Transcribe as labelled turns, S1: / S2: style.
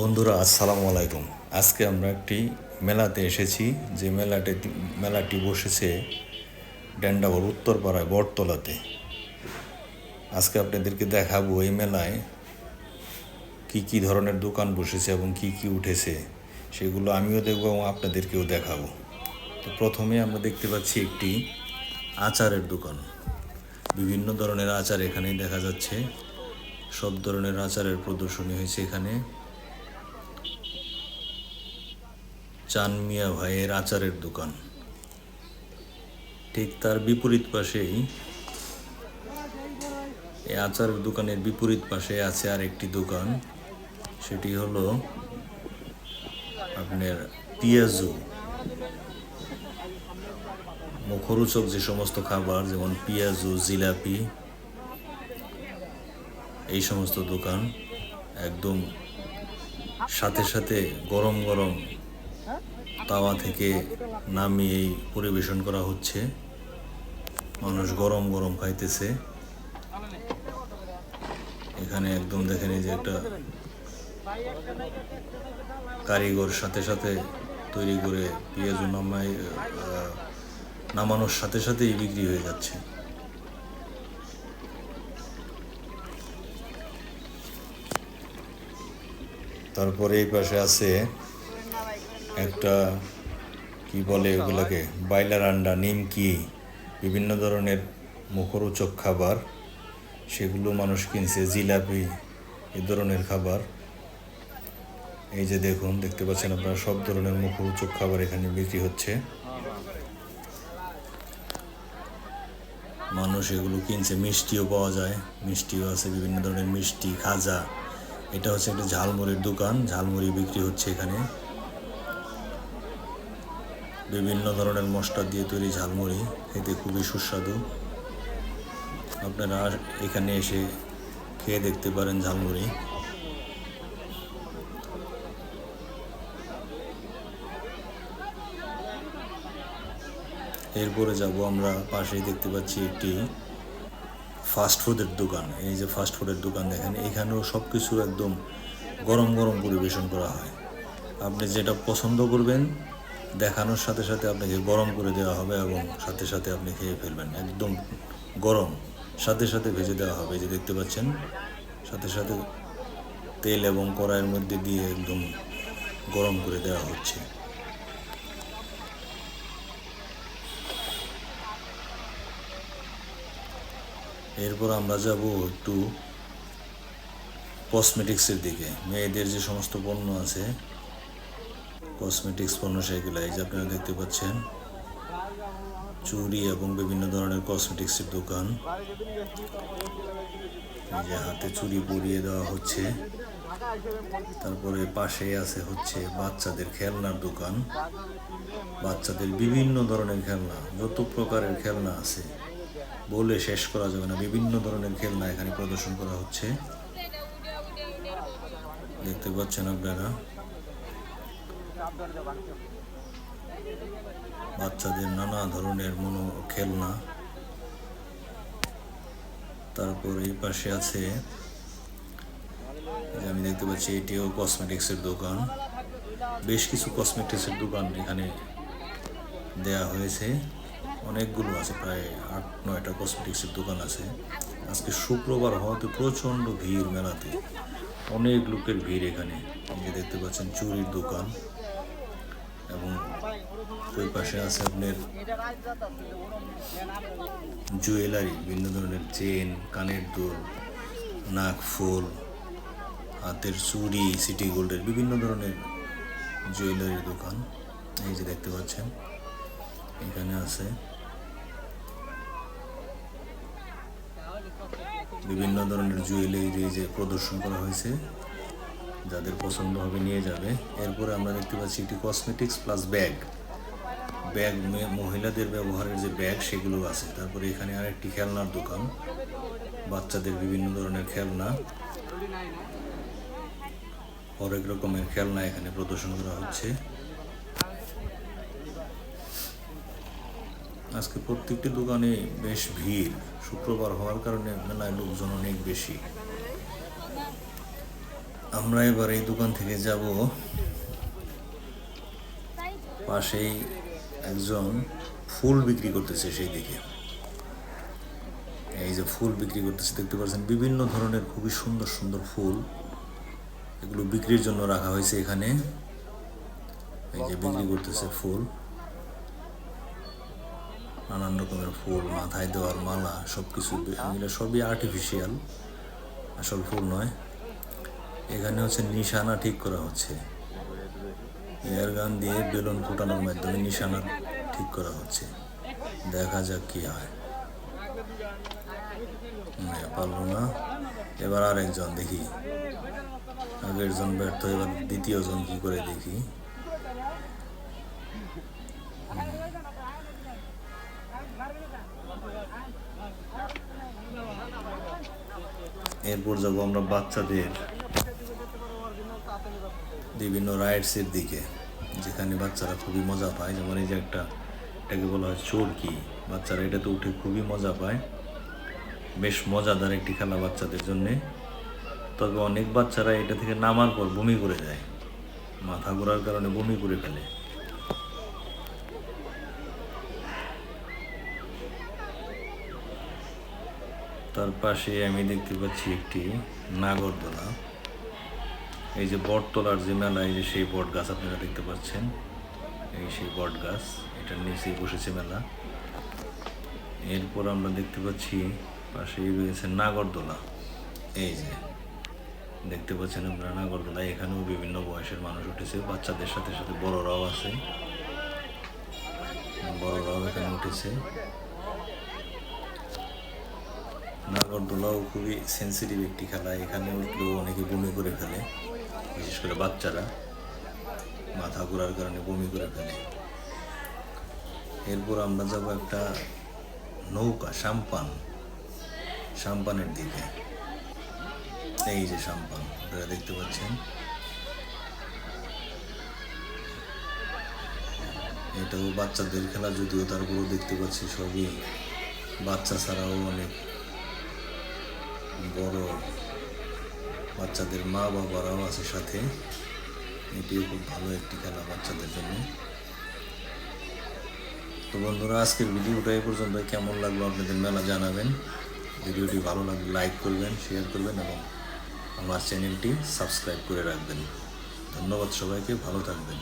S1: বন্ধুরা আসসালামু আলাইকুম। আজকে আমরা একটি মেলাতে এসেছি, যে মেলাটি বসেছে ডেন্ডাবর উত্তরপাড়ায় বটতলাতে। আজকে আপনাদেরকে দেখাবো এই মেলায় কি কি ধরনের দোকান বসেছে এবং কি কি উঠেছে, সেগুলো আমিও দেখবো এবং আপনাদেরকেও দেখাবো। তো প্রথমে আমরা দেখতে পাচ্ছি একটি আচারের দোকান। বিভিন্ন ধরনের আচার এখানেই দেখা যাচ্ছে। সব ধরনের আচারের প্রদর্শনী হয়েছে এখানে। চান মিয়া ভাইয়ের আচারের দোকান। ঠিক তার বিপরীত পাশেই, এই আচারের দোকানের বিপরীত পাশে আছে আর একটি দোকান, সেটি হলো আপনার পিয়াজু। মুখরোচক যে সমস্ত খাবার, যেমন পিয়াজু, জিলাপি, এই সমস্ত দোকান একদম সাথে সাথে গরম গরম তাওয়া থেকে নামিয়েই পরিবেশন করা হচ্ছে। মানুষ গরম গরম খাইতেছে। এখানে একদম দেখেন, এই যে একটা কারিগর সাথে সাথে তৈরি করে পেঁয়াজু নামানোর সাথে সাথেই বিক্রি হয়ে যাচ্ছে। তারপরে এই পাশে আছে একটা, কি বলে ওগুলাকে, বাইলার আন্ডা, নিমকি, বিভিন্ন ধরনের মুখরোচক খাবার, সেগুলো মানুষ কিনছে। জিলাপি, এই ধরনের খাবার। এই যে দেখুন, দেখতে পাচ্ছেন আপনারা, সব ধরনের মুখরোচক খাবার এখানে বিক্রি হচ্ছে। মানুষ এগুলো কিনছে। মিষ্টিও পাওয়া যায়, মিষ্টিও আছে, বিভিন্ন ধরনের মিষ্টি, খাজা। এটা হচ্ছে একটা ঝালমুড়ির দোকান, ঝালমুড়ি বিক্রি হচ্ছে এখানে। বিভিন্ন ধরনের মশলা দিয়ে তৈরি ঝালমুড়ি, খেতে খুবই সুস্বাদু। আপনারা এখানে এসে খেয়ে দেখতে পারেন ঝালমুড়ি। এরপরে যাব আমরা, পাশেই দেখতে পাচ্ছি একটি ফাস্টফুডের দোকান। এই যে ফাস্টফুডের দোকান দেখেন, এখানেও সব কিছু একদম গরম গরম পরিবেশন করা হয়। আপনি যেটা পছন্দ করবেন, দেখানোর সাথে সাথে আপনাকে গরম করে দেওয়া হবে এবং সাথে সাথে আপনি খেয়ে ফেলবেন। একদম গরম, সাথে সাথে ভেজে দেওয়া হবে। এই যে দেখতে পাচ্ছেন, সাথে সাথে তেল এবং কড়াইয়ের মধ্যে দিয়ে একদম গরম করে দেওয়া হচ্ছে। এরপর আমরা যাব একটু কসমেটিক্সের দিকে। মেয়েদের যে সমস্ত পণ্য আছে, কসমেটিক্স পণ্য, সেগুলো এই যে আপনারা দেখতে পাচ্ছেন, চুড়ি এবং বিভিন্ন ধরনের কসমেটিক্সের দোকান। এই যে হাতে চুড়ি পরিয়ে দেওয়া হচ্ছে। তারপরে পাশে আছে হচ্ছে বাচ্চাদের খেলনার দোকান। বাচ্চাদের বিভিন্ন ধরনের খেলনা, যত প্রকারের খেলনা আছে বলে শেষ করা যাবে না। বিভিন্ন ধরনের খেলনা এখানে প্রদর্শন করা হচ্ছে, দেখতে পাচ্ছেন আপনারা। বাচ্চাদের নানা ধরনের খেলনা। তারপর এই পাশে আছে, যে আমি দেখতে পাচ্ছি, এটিও কসমেটিক্সের দোকান। বেশ কিছু কসমেটিক্সের দোকান এখানে দেয়া হয়েছে, অনেকগুলো আছে, প্রায় 8-9টা কসমেটিক্সের দোকান আছে। আজকে শুক্রবার হওয়াতে প্রচণ্ড ভিড় মেলাতে, অনেক লোকের ভিড় এখানে। এই যে দেখতে পাচ্ছেন চুড়ির দোকান, এবং ওই পাশে আছে আপনার জুয়েলারি, বিভিন্ন ধরনের চেন, কানের দুল, নাক ফুল, হাতের চুড়ি, সিটি গোল্ডের বিভিন্ন ধরনের জুয়েলারির দোকান। এই যে দেখতে পাচ্ছেন, এখানে আছে বিভিন্ন ধরনের জুয়েলারি যে প্রদর্শন করা হয়েছে, যাদের পছন্দ হবে নিয়ে যাবে। এরপরে আমরা দেখতে পাচ্ছি একটি কসমেটিক্স প্লাস ব্যাগ, মহিলাদের ব্যবহারের যে ব্যাগ, সেগুলো আছে। তারপরে এখানে আরেকটি খেলনার দোকান, বাচ্চাদের বিভিন্ন ধরনের খেলনা, হরেক রকমের খেলনা এখানে প্রদর্শন করা হচ্ছে। আজকে প্রত্যেকটি দোকানে বেশ ভিড়, শুক্রবার হওয়ার কারণে মেলায় লোকজন অনেক বেশি। আমরা এবার এই দোকান থেকে যাব, পাশেই একজন ফুল বিক্রি করতেছে সেই দিকে। এই যে ফুল বিক্রি করতেছে দেখতে পাচ্ছেন, বিভিন্ন ধরনের খুবই সুন্দর সুন্দর ফুল, এগুলো বিক্রির জন্য রাখা হয়েছে এখানে। এই যে বিক্রি করতেছে ফুল, নানান রকমের ফুল, মাথায় দেওয়ার মালা, সবকিছু এগুলো সবই আর্টিফিশিয়াল, আসল ফুল নয়। এখানে হচ্ছে নিশানা ঠিক করা হচ্ছে, এয়ার গান দিয়ে বেলুন ফোটানোর মাধ্যমে নিশানা ঠিক করা হচ্ছে। দেখা যাক কি হয়। পারলো না, এবার আরেকজন দেখি। আগের জন ব্যর্থ, এবার দ্বিতীয় জন কি করে দেখি। এরপর যাবো আমরা বাচ্চাদের বিভিন্ন রাইডসের দিকে, যেখানে বাচ্চারা খুবই মজা পায়। যেমন এই যে এটাকে বলা হয় চোরকি, বাচ্চারা এটাতে উঠে খুবই মজা পায়। বেশ মজাদার একটি খেলা বাচ্চাদের জন্যে। তবে অনেক বাচ্চারা এটা থেকে নামার পর বমি করে যায়, মাথা ঘোরার কারণে বমি করে ফেলে। তার পাশে আমি দেখতে পাচ্ছি একটি নাগরদোলা। এই যে বটতলার যে মেলা, এই যে সেই বট গাছ আপনারা দেখতে পাচ্ছেন, এই সেই বট গাছ, এটার নিচেই বসেছে মেলা। এরপর আমরা দেখতে পাচ্ছি পাশেই রয়েছে নাগরদোলা। এই যে দেখতে পাচ্ছেন আপনারা নাগরদোলা, এখানেও বিভিন্ন বয়সের মানুষ উঠেছে, বাচ্চাদের সাথে সাথে বড়রাও আছে, বড়রাও এখানে উঠেছে। নাগরদোলাও খুবই সেন্সিটিভ একটি খেলা, এখানে উঠলেও অনেকে বমি করে ফেলে, বিশেষ করে বাচ্চারা মাথা ঘোরার কারণে বমি করে ফেলে। এরপর আমরা যাব একটা নৌকা, সাম্পানের দিকে। এই যে সাম্পান আপনারা দেখতে পাচ্ছেন, এটাও বাচ্চাদের খেলা, যদিও তারপরেও দেখতে পাচ্ছি সবই বাচ্চা ছাড়াও অনেক বড়, বাচ্চাদের মা বাবারাও আছে সাথে। এটিও খুব ভালো একটি খেলা বাচ্চাদের জন্য। তো বন্ধুরা, আজকের ভিডিওটা এই পর্যন্ত। কেমন লাগলো আপনাদের মেলা জানাবেন। ভিডিওটি ভালো লাগলে লাইক করবেন, শেয়ার করবেন এবং আমার চ্যানেলটি সাবস্ক্রাইব করে রাখবেন। ধন্যবাদ সবাইকে, ভালো থাকবেন।